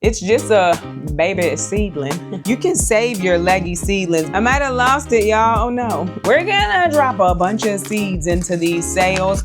It's just a baby seedling. You can save your leggy seedlings. I might have lost it, y'all. Oh no. We're gonna drop a bunch of seeds into these sales.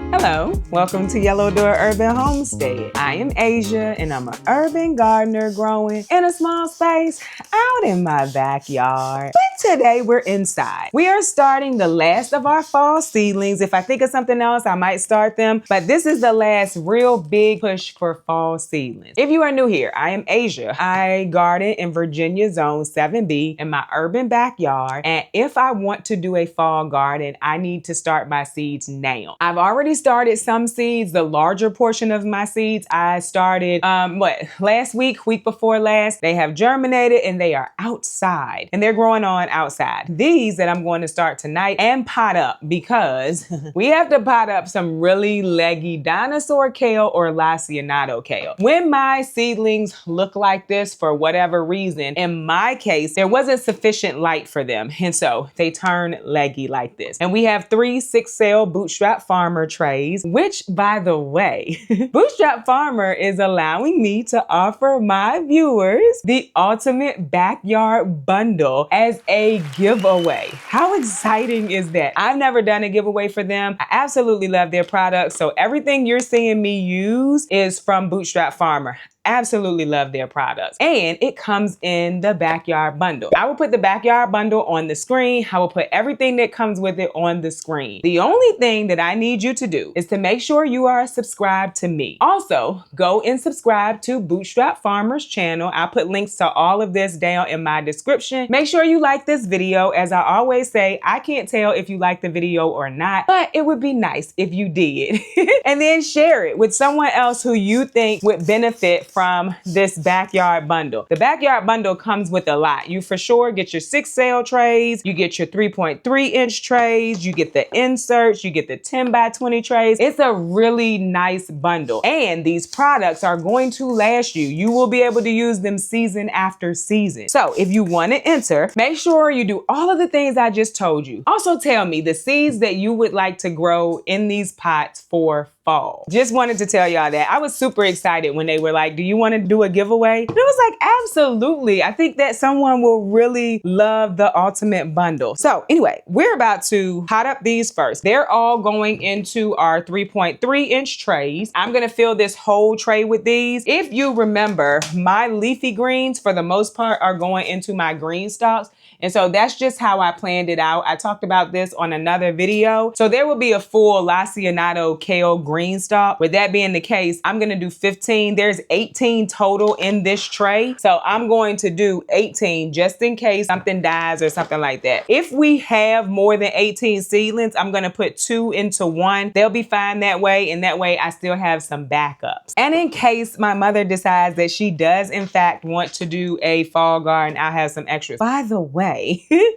Hello, welcome to Yellow Door Urban Homestead. I am Asia and I'm an urban gardener growing in a small space out in my backyard. But today we're inside. We are starting the last of our fall seedlings. If I think of something else, I might start them, but this is the last real big push for fall seedlings. If you are new here, I am Asia. I garden in Virginia Zone 7B in my urban backyard, and if I want to do a fall garden, I need to start my seeds now. I've already started some seeds. The larger portion of my seeds I started last week before last. They have germinated and they are outside and they're growing on outside. These that I'm going to start tonight and pot up, because we have to pot up some really leggy dinosaur kale or lanceolate kale. When my seedlings look like this for whatever reason, in my case there wasn't sufficient light for them, and so they turn leggy like this. And we have 3 6-cell Bootstrap Farmer trays, which, by the way, Bootstrap Farmer is allowing me to offer my viewers the ultimate backyard bundle as a giveaway. How exciting is that? I've never done a giveaway for them. I absolutely love their products. So everything you're seeing me use is from Bootstrap Farmer. Absolutely love their products. And it comes in the backyard bundle. I will put the backyard bundle on the screen. I will put everything that comes with it on the screen. The only thing that I need you to do is to make sure you are subscribed to me. Also, go and subscribe to Bootstrap Farmer's channel. I'll put links to all of this down in my description. Make sure you like this video. As I always say, I can't tell if you like the video or not, but it would be nice if you did. And then share it with someone else who you think would benefit from this backyard bundle. The backyard bundle comes with a lot. You for sure get your 6-cell trays, you get your 3.3-inch trays, you get the inserts, you get the 10x20 trays. It's a really nice bundle. And these products are going to last you. You will be able to use them season after season. So if you want to enter, make sure you do all of the things I just told you. Also tell me the seeds that you would like to grow in these pots for fall. Just wanted to tell y'all that. I was super excited when they were like, do you want to do a giveaway? And I was like, absolutely. I think that someone will really love the ultimate bundle. So anyway, we're about to pot up these first. They're all going into our 3.3-inch trays. I'm going to fill this whole tray with these. If you remember, my leafy greens for the most part are going into my green stalks. And so that's just how I planned it out. I talked about this on another video. So there will be a full lanceolate kale green stalk. With that being the case, I'm gonna do 15. There's 18 total in this tray. So I'm going to do 18 just in case something dies or something like that. If we have more than 18 seedlings, I'm gonna put 2 into 1. They'll be fine that way, and that way I still have some backups. And in case my mother decides that she does in fact want to do a fall garden, I'll have some extras. By the way,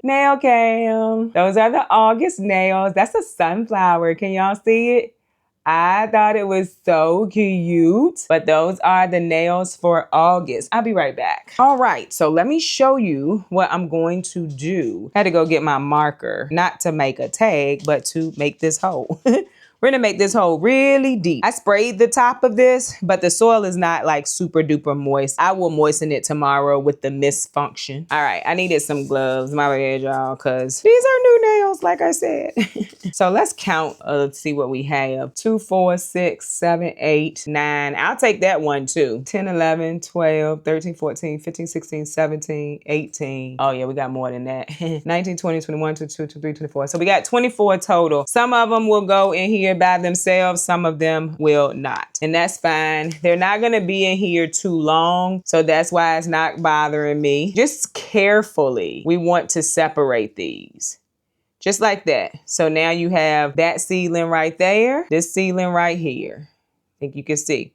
nail cam. Those are the August nails. That's a sunflower. Can y'all see it? I thought it was so cute, but those are the nails for August. I'll be right back. All right, so let me show you what I'm going to do. I had to go get my marker, not to make a tag, but to make this hole. We're gonna make this hole really deep. I sprayed the top of this, but the soil is not like super duper moist. I will moisten it tomorrow with the mist function. All right, I needed some gloves, my bad y'all, cause these are new nails, like I said. So let's count, let's see what we have. 2, 4, 6, 7, 8, 9. I'll take that one too. 10, 11, 12, 13, 14, 15, 16, 17, 18. Oh yeah, we got more than that. 19, 20, 21, 22, 23, 24. So we got 24 total. Some of them will go in here by themselves, some of them will not, and that's fine. They're not going to be in here too long, so that's why it's not bothering me. Just carefully, we want to separate these just like that. So now you have that seedling right there, this seedling right here. I think you can see.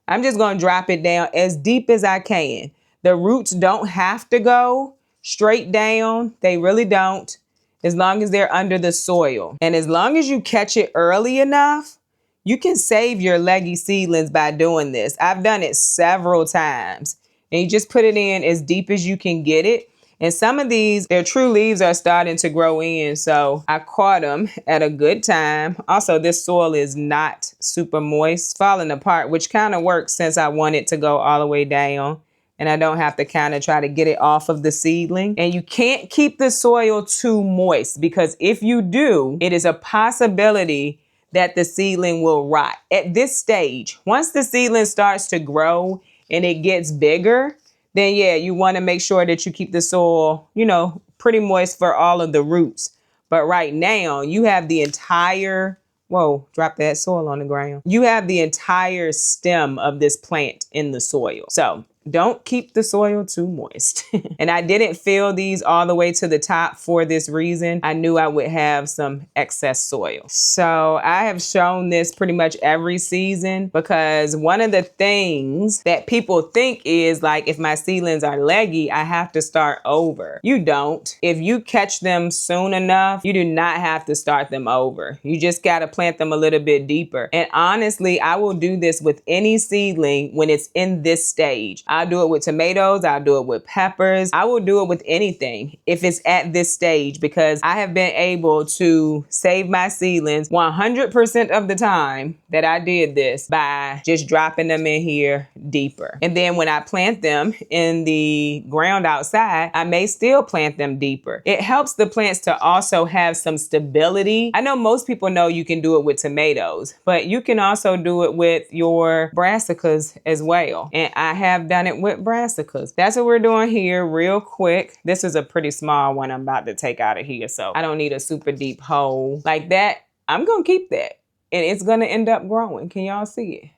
I'm just going to drop it down as deep as I can. The roots don't have to go straight down. They really don't, as long as they're under the soil. And as long as you catch it early enough, you can save your leggy seedlings by doing this. I've done it several times. And you just put it in as deep as you can get it. And some of these, their true leaves are starting to grow in. So I caught them at a good time. Also, this soil is not super moist, falling apart, which kind of works since I want it to go all the way down. And I don't have to kind of try to get it off of the seedling. And you can't keep the soil too moist, because if you do, it is a possibility that the seedling will rot. At this stage, once the seedling starts to grow and it gets bigger, then yeah, you want to make sure that you keep the soil, you know, pretty moist for all of the roots. But right now, you have the entire, whoa, drop that soil on the ground. You have the entire stem of this plant in the soil. So don't keep the soil too moist. And I didn't fill these all the way to the top for this reason. I knew I would have some excess soil. So I have shown this pretty much every season, because one of the things that people think is like, if my seedlings are leggy, I have to start over. You don't. If you catch them soon enough, you do not have to start them over. You just got to plant them a little bit deeper. And honestly, I will do this with any seedling when it's in this stage. I'll do it with tomatoes. I'll do it with peppers. I will do it with anything if it's at this stage, because I have been able to save my seedlings 100% of the time that I did this by just dropping them in here deeper. And then when I plant them in the ground outside, I may still plant them deeper. It helps the plants to also have some stability. I know most people know you can do it with tomatoes, but you can also do it with your brassicas as well. And I have done it with brassicas. That's what we're doing here real quick. This is a pretty small one I'm about to take out of here, so I don't need a super deep hole like that. I'm gonna keep that, and it's gonna end up growing. Can y'all see it?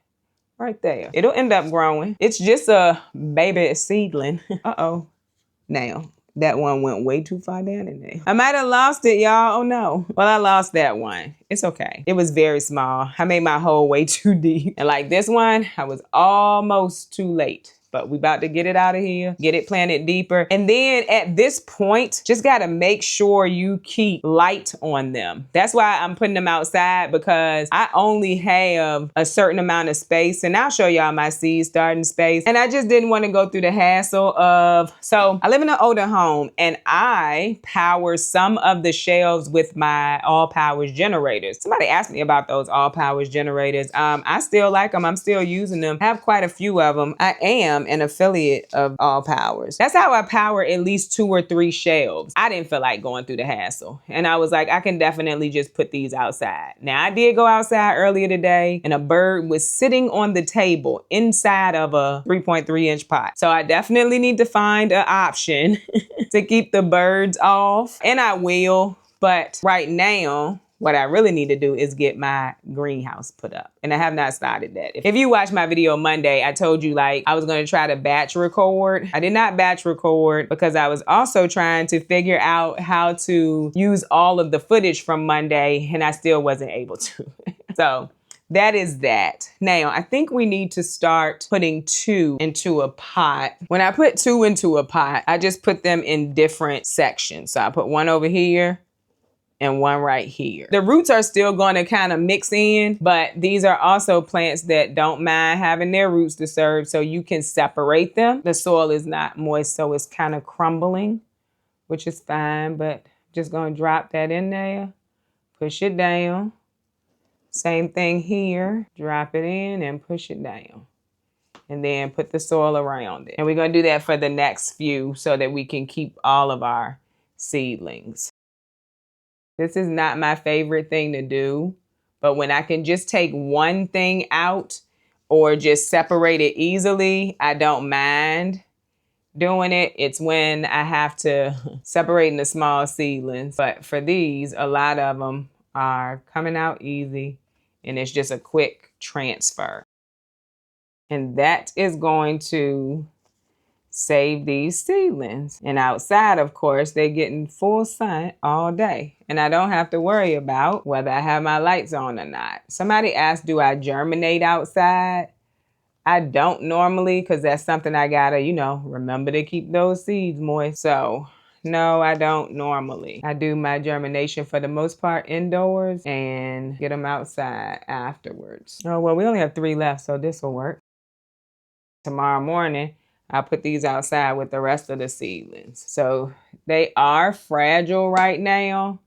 Right there. It'll end up growing. It's just a baby seedling. Uh-oh. Now, that one went way too far down in there. I might have lost it, y'all. Oh no. Well, I lost that one. It's okay. It was very small. I made my hole way too deep. And like this one, I was almost too late. But we about to get it out of here, get it planted deeper. And then at this point, just gotta make sure you keep light on them. That's why I'm putting them outside, because I only have a certain amount of space. And I'll show y'all my seed starting space. And I just didn't want to go through the hassle of, so I live in an older home and I power some of the shelves with my all powers generators. Somebody asked me about those all powers generators. I still like them. I'm still using them. I have quite a few of them. I am an affiliate of All Powers. That's how I power at least 2 or 3 shelves. I didn't feel like going through the hassle. And I was like, I can definitely just put these outside. Now I did go outside earlier today and a bird was sitting on the table inside of a 3.3 inch pot. So I definitely need to find an option to keep the birds off. And I will, but right now, what I really need to do is get my greenhouse put up. And I have not started that. If you watched my video Monday, I told you like I was going to try to batch record. I did not batch record because I was also trying to figure out how to use all of the footage from Monday, and I still wasn't able to. So that is that. Now, I think we need to start putting 2 into a pot. When I put 2 into a pot, I just put them in different sections. So I put one over here and one right here. The roots are still going to kind of mix in, but these are also plants that don't mind having their roots disturbed, so you can separate them. The soil is not moist, so it's kind of crumbling, which is fine, but just going to drop that in there, push it down. Same thing here, drop it in and push it down. And then put the soil around it. And we're going to do that for the next few so that we can keep all of our seedlings. This is not my favorite thing to do, but when I can just take one thing out or just separate it easily, I don't mind doing it. It's when I have to separate in the small seedlings. But for these, a lot of them are coming out easy and it's just a quick transfer. And that is going to save these seedlings. And outside, of course, they're getting full sun all day. And I don't have to worry about whether I have my lights on or not. Somebody asked, do I germinate outside? I don't normally, because that's something I gotta, remember to keep those seeds moist. So no, I don't normally. I do my germination for the most part indoors and get them outside afterwards. Oh, well, we only have 3 left, so this will work. Tomorrow morning, I put these outside with the rest of the seedlings. So they are fragile right now,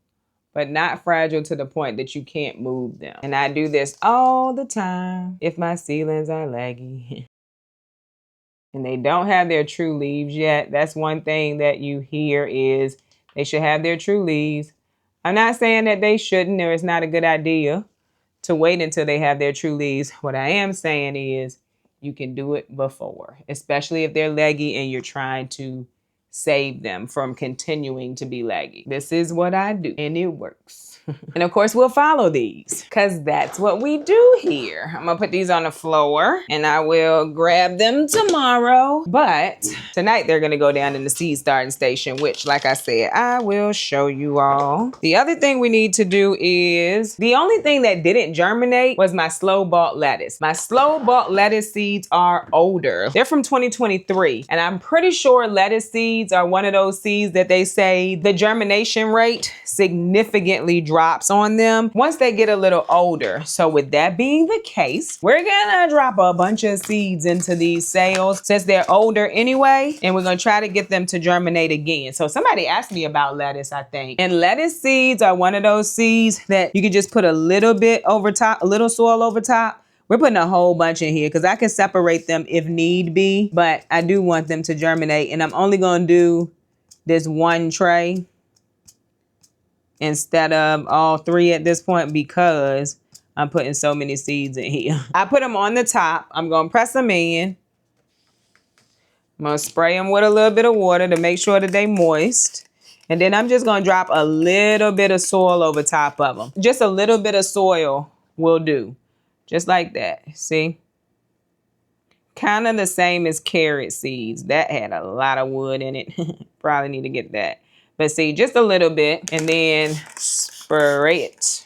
but not fragile to the point that you can't move them. And I do this all the time if my seedlings are leggy. And they don't have their true leaves yet. That's one thing that you hear is they should have their true leaves. I'm not saying that they shouldn't, or it's not a good idea to wait until they have their true leaves. What I am saying is you can do it before, especially if they're leggy and you're trying to save them from continuing to be leggy. This is what I do, and it works. And of course, we'll follow these because that's what we do here. I'm gonna put these on the floor and I will grab them tomorrow. But tonight they're gonna go down in the seed starting station, which, like I said, I will show you all. The other thing we need to do is, the only thing that didn't germinate was my slow bought lettuce. My slow bought lettuce seeds are older. They're from 2023. And I'm pretty sure lettuce seeds are one of those seeds that they say the germination rate significantly drops on them once they get a little older. So with that being the case, we're gonna drop a bunch of seeds into these sales since they're older anyway, and we're gonna try to get them to germinate again. So somebody asked me about lettuce, I think. And lettuce seeds are one of those seeds that you can just put a little bit over top, a little soil over top. We're putting a whole bunch in here because I can separate them if need be, but I do want them to germinate, and I'm only gonna do this one tray instead of all three at this point because I'm putting so many seeds in here. I put them on the top. I'm gonna press them in. I'm gonna spray them with a little bit of water to make sure that they moist. And then I'm just gonna drop a little bit of soil over top of them. Just a little bit of soil will do. Just like that, see? Kind of the same as carrot seeds. That had a lot of wood in it. Probably need to get that. But see, just a little bit, and then spray it.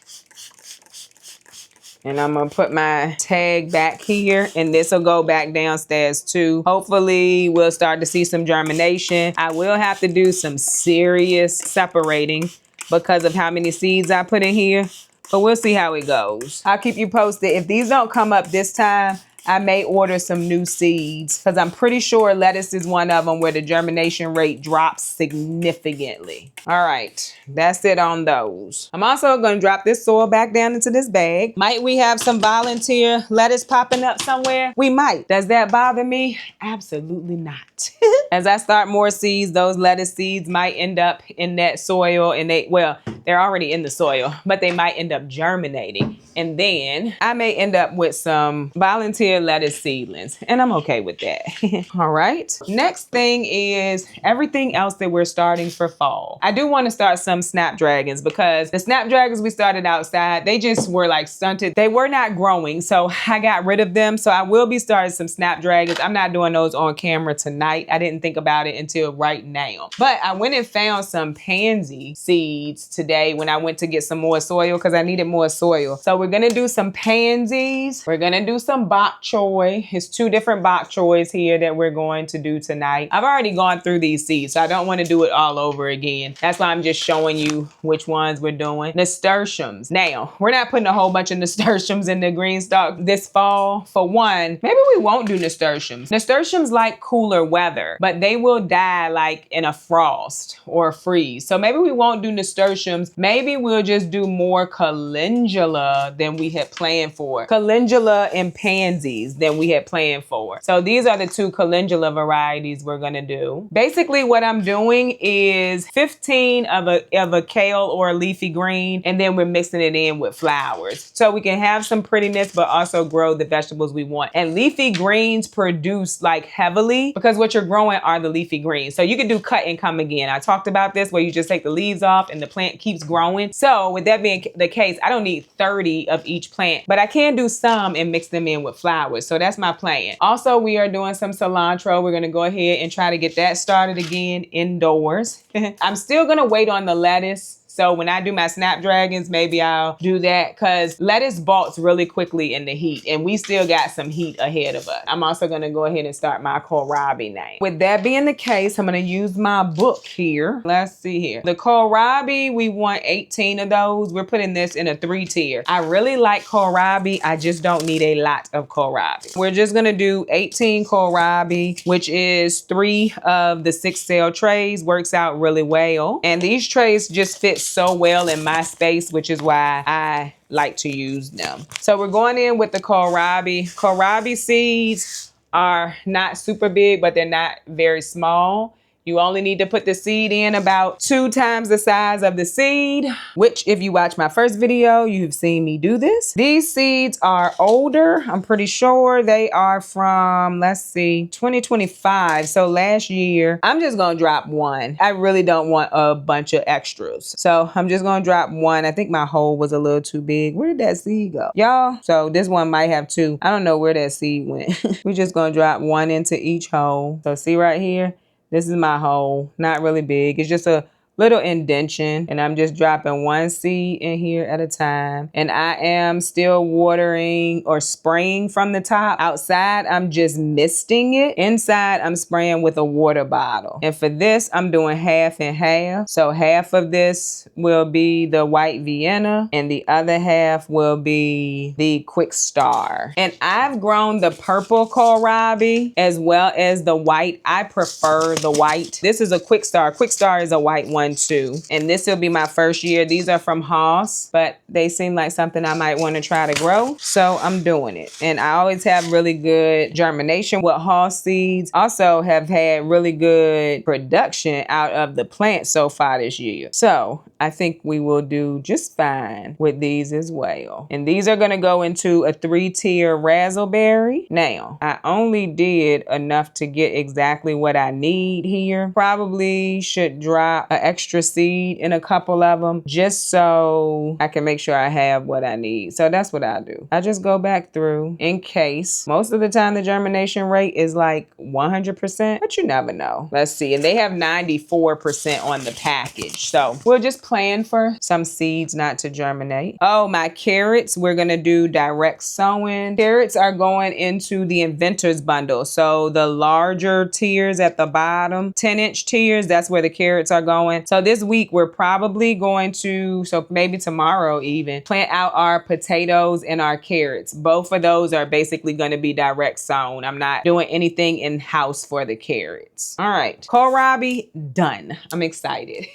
And I'm gonna put my tag back here, and this will go back downstairs too. Hopefully we'll start to see some germination. I will have to do some serious separating because of how many seeds I put in here, but we'll see how it goes. I'll keep you posted. If these don't come up this time, I may order some new seeds because I'm pretty sure lettuce is one of them where the germination rate drops significantly. All right, that's it on those. I'm also going to drop this soil back down into this bag. Might we have some volunteer lettuce popping up somewhere? We might. Does that bother me? Absolutely not. As I start more seeds, those lettuce seeds might end up in that soil, and they're already in the soil, but they might end up germinating. And then I may end up with some volunteer lettuce seedlings, and I'm okay with that. All right. Next thing is everything else that we're starting for fall. I do want to start some snapdragons because the snapdragons we started outside, they just were like stunted. They were not growing, so I got rid of them. So I will be starting some snapdragons. I'm not doing those on camera tonight. I didn't think about it until right now. But I went and found some pansy seeds today when I went to get some more soil because I needed more soil. So we're gonna do some pansies. We're gonna do some bok choy. It's 2 different bok choys here that we're going to do tonight. I've already gone through these seeds, so I don't want to do it all over again. That's why I'm just showing you which ones we're doing. Nasturtiums. Now, we're not putting a whole bunch of nasturtiums in the green stalk this fall. For one, maybe we won't do nasturtiums. Nasturtiums like cooler weather, but they will die like in a frost or a freeze. So maybe we won't do nasturtiums. Maybe we'll just do more calendula than we had planned for. Calendula and pansies than we had planned for. So these are the 2 calendula varieties we're gonna do. Basically what I'm doing is 15 of a kale or a leafy green, and then we're mixing it in with flowers. So we can have some prettiness, but also grow the vegetables we want. And leafy greens produce like heavily because what you're growing are the leafy greens. So you can do cut and come again. I talked about this where you just take the leaves off and the plant keeps growing. So with that being the case, I don't need 30 of each plant, but I can do some and mix them in with flowers. So that's my plan. Also, we are doing some cilantro. We're gonna go ahead and try to get that started again indoors. I'm still gonna wait on the lettuce. So when I do my snapdragons, maybe I'll do that because lettuce balks really quickly in the heat and we still got some heat ahead of us. I'm also gonna go ahead and start my kohlrabi now. With that being the case, I'm gonna use my book here. Let's see here. The kohlrabi, we want 18 of those. We're putting this in a 3-tier. I really like kohlrabi. I just don't need a lot of kohlrabi. We're just gonna do 18 kohlrabi, which is 3 of the 6 cell trays. Works out really well. And these trays just fit so well in my space, which is why I like to use them. So we're going in with the kohlrabi. Kohlrabi seeds are not super big, but they're not very small. You only need to put the seed in about 2 times the size of the seed, which if you watch my first video, you've seen me do this. These seeds are older. I'm pretty sure they are from, let's see, 2025. So last year, I'm just gonna drop 1. I really don't want a bunch of extras. So I'm just gonna drop 1. I think my hole was a little too big. Where did that seed go? Y'all, so this one might have 2. I don't know where that seed went. We're just gonna drop 1 into each hole. So see right here? This is my hole, not really big. It's just a little indentation and I'm just dropping 1 seed in here at a time. And I am still watering or spraying from the top. Outside, I'm just misting it. Inside, I'm spraying with a water bottle. And for this, I'm doing half and half. So half of this will be the white Vienna and the other half will be the Quick Star. And I've grown the purple kohlrabi as well as the white. I prefer the white. This is a Quick Star. Quick Star is a white one too. And this will be my first year. These are from Haas, but they seem like something I might want to try to grow. So I'm doing it. And I always have really good germination with Haas seeds. Also have had really good production out of the plant so far this year. So I think we will do just fine with these as well. And these are going to go into a 3-tier razzleberry. Now, I only did enough to get exactly what I need here. Probably should drop an extra seed in a couple of them just so I can make sure I have what I need. So that's what I do. I just go back through in case. Most of the time the germination rate is like 100%, but you never know. Let's see. And they have 94% on the package. So we'll just plan for some seeds not to germinate. Oh, my carrots, we're going to do direct sowing. Carrots are going into the Inventor's Bundle. So the larger tiers at the bottom, 10-inch tiers, that's where the carrots are going. So this week we're probably going to, so maybe tomorrow even, plant out our potatoes and our carrots. Both of those are basically going to be direct sown. I'm not doing anything in-house for the carrots. All right, kohlrabi done. I'm excited.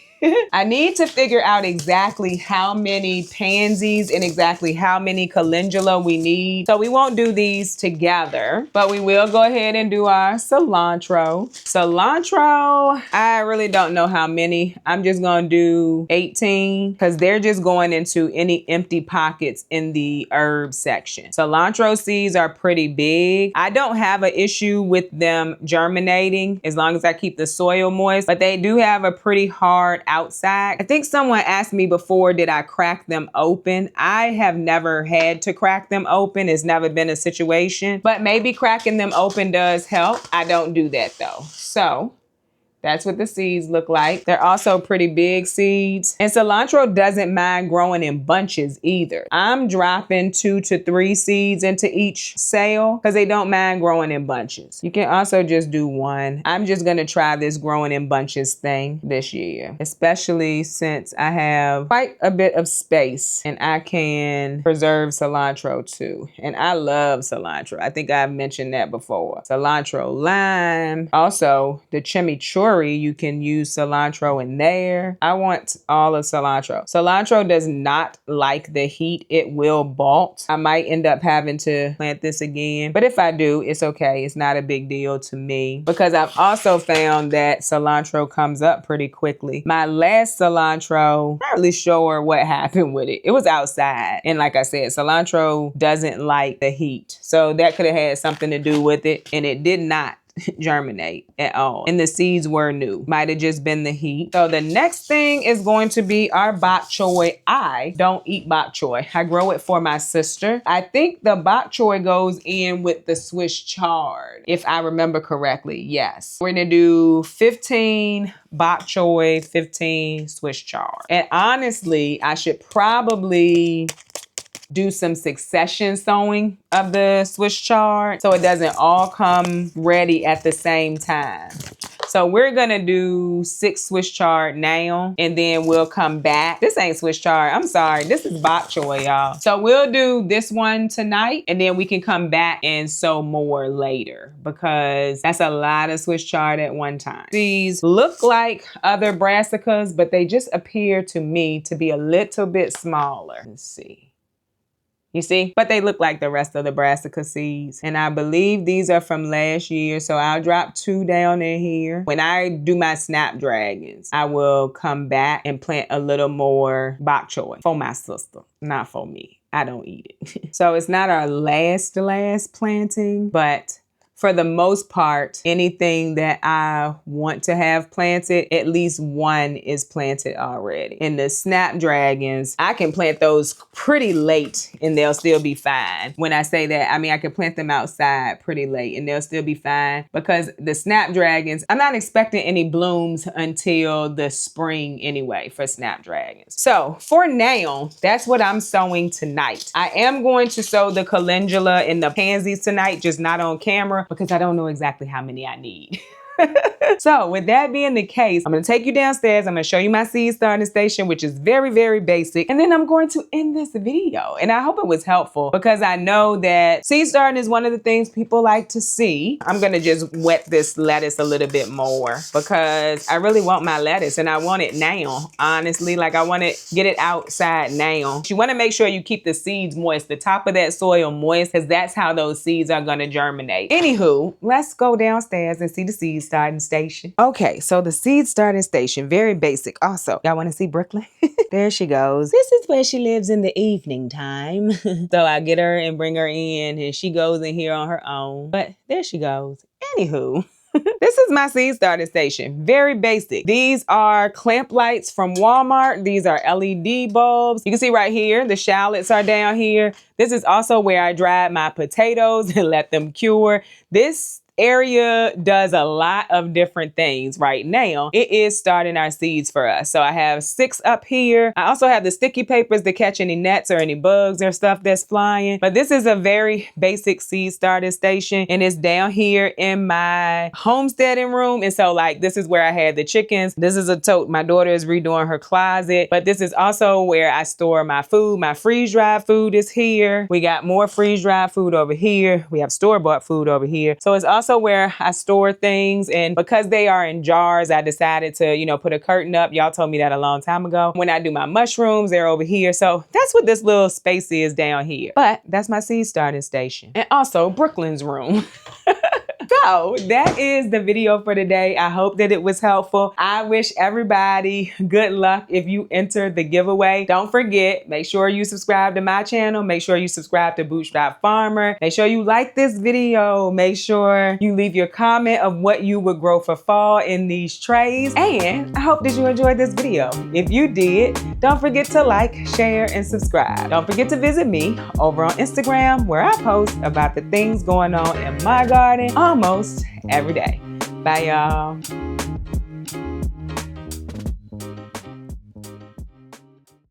I need to figure out exactly how many pansies and exactly how many calendula we need. So we won't do these together, but we will go ahead and do our cilantro. Cilantro, I really don't know how many. I'm just gonna do 18 because they're just going into any empty pockets in the herb section. Cilantro seeds are pretty big. I don't have an issue with them germinating as long as I keep the soil moist, but they do have a pretty hard outside. I think someone asked me before, did I crack them open? I have never had to crack them open. It's never been a situation, but maybe cracking them open does help. I don't do that though. So that's what the seeds look like. They're also pretty big seeds. And cilantro doesn't mind growing in bunches either. I'm dropping 2 to 3 seeds into each cell because they don't mind growing in bunches. You can also just do 1. I'm just gonna try this growing in bunches thing this year, especially since I have quite a bit of space and I can preserve cilantro too. And I love cilantro. I think I've mentioned that before. Cilantro, lime, also the chimichurri. You can use cilantro in there. I want all of cilantro. Cilantro does not like the heat. It will bolt. I might end up having to plant this again, but if I do, it's okay. It's not a big deal to me because I've also found that cilantro comes up pretty quickly. My last cilantro, not really sure what happened with it. It was outside. And like I said, cilantro doesn't like the heat. So that could have had something to do with it. And it did not. germinate at all. And the seeds were new. Might have just been the heat. So the next thing is going to be our bok choy. I don't eat bok choy. I grow it for my sister. I think the bok choy goes in with the Swiss chard, if I remember correctly. Yes. We're gonna do 15 bok choy, 15 Swiss chard. And honestly, I should probably do some succession sowing of the Swiss chard so it doesn't all come ready at the same time. So we're gonna do 6 Swiss chard now, and then we'll come back. This ain't Swiss chard, I'm sorry. This is bok choy, y'all. So we'll do this one tonight, and then we can come back and sow more later because that's a lot of Swiss chard at one time. These look like other brassicas, but they just appear to me to be a little bit smaller. Let's see. You see? But they look like the rest of the brassica seeds. And I believe these are from last year. So I'll drop 2 down in here. When I do my snapdragons, I will come back and plant a little more bok choy for my sister, not for me. I don't eat it. So it's not our last planting, but for the most part, anything that I want to have planted, at least one is planted already. And the snapdragons, I can plant those pretty late and they'll still be fine. When I say that, I mean, I can plant them outside pretty late and they'll still be fine because the snapdragons, I'm not expecting any blooms until the spring anyway for snapdragons. So for now, that's what I'm sowing tonight. I am going to sow the calendula and the pansies tonight, just not on camera, because I don't know exactly how many I need. So with that being the case, I'm going to take you downstairs. I'm going to show you my seed starting station, which is very, very basic. And then I'm going to end this video. And I hope it was helpful because I know that seed starting is one of the things people like to see. I'm going to just wet this lettuce a little bit more because I really want my lettuce and I want it now. Honestly, like I want to get it outside now. You want to make sure you keep the seeds moist, the top of that soil moist, because that's how those seeds are going to germinate. Anywho, let's go downstairs and see the seed starting station. Okay, so the seed starting station, very basic. Also, y'all want to see Brooklyn? There she goes. This is where she lives in the evening time. So I get her and bring her in and she goes in here on her own. But there she goes. Anywho. This is my seed starting station. Very basic. These are clamp lights from Walmart. These are LED bulbs. You can see right here, the shallots are down here. This is also where I dried my potatoes and let them cure. This area does a lot of different things right now. It is starting our seeds for us. So I have 6 up here. I also have the sticky papers to catch any gnats or any bugs or stuff that's flying. But this is a very basic seed starting station and it's down here in my homesteading room. And so like this is where I had the chickens. This is a tote. My daughter is redoing her closet. But this is also where I store my food. My freeze-dried food is here. We got more freeze-dried food over here. We have store-bought food over here. So it's also where I store things, and because they are in jars, I decided to, you know, put a curtain up. Y'all told me that a long time ago. When I do my mushrooms, they're over here. So that's what this little space is down here. But that's my seed starting station. And also Brooklyn's room. So that is the video for today. I hope that it was helpful. I wish everybody good luck if you enter the giveaway. Don't forget, make sure you subscribe to my channel. Make sure you subscribe to Bootstrap Farmer. Make sure you like this video. Make sure you leave your comment of what you would grow for fall in these trays. And I hope that you enjoyed this video. If you did, don't forget to like, share, and subscribe. Don't forget to visit me over on Instagram where I post about the things going on in my garden almost every day. Bye, y'all.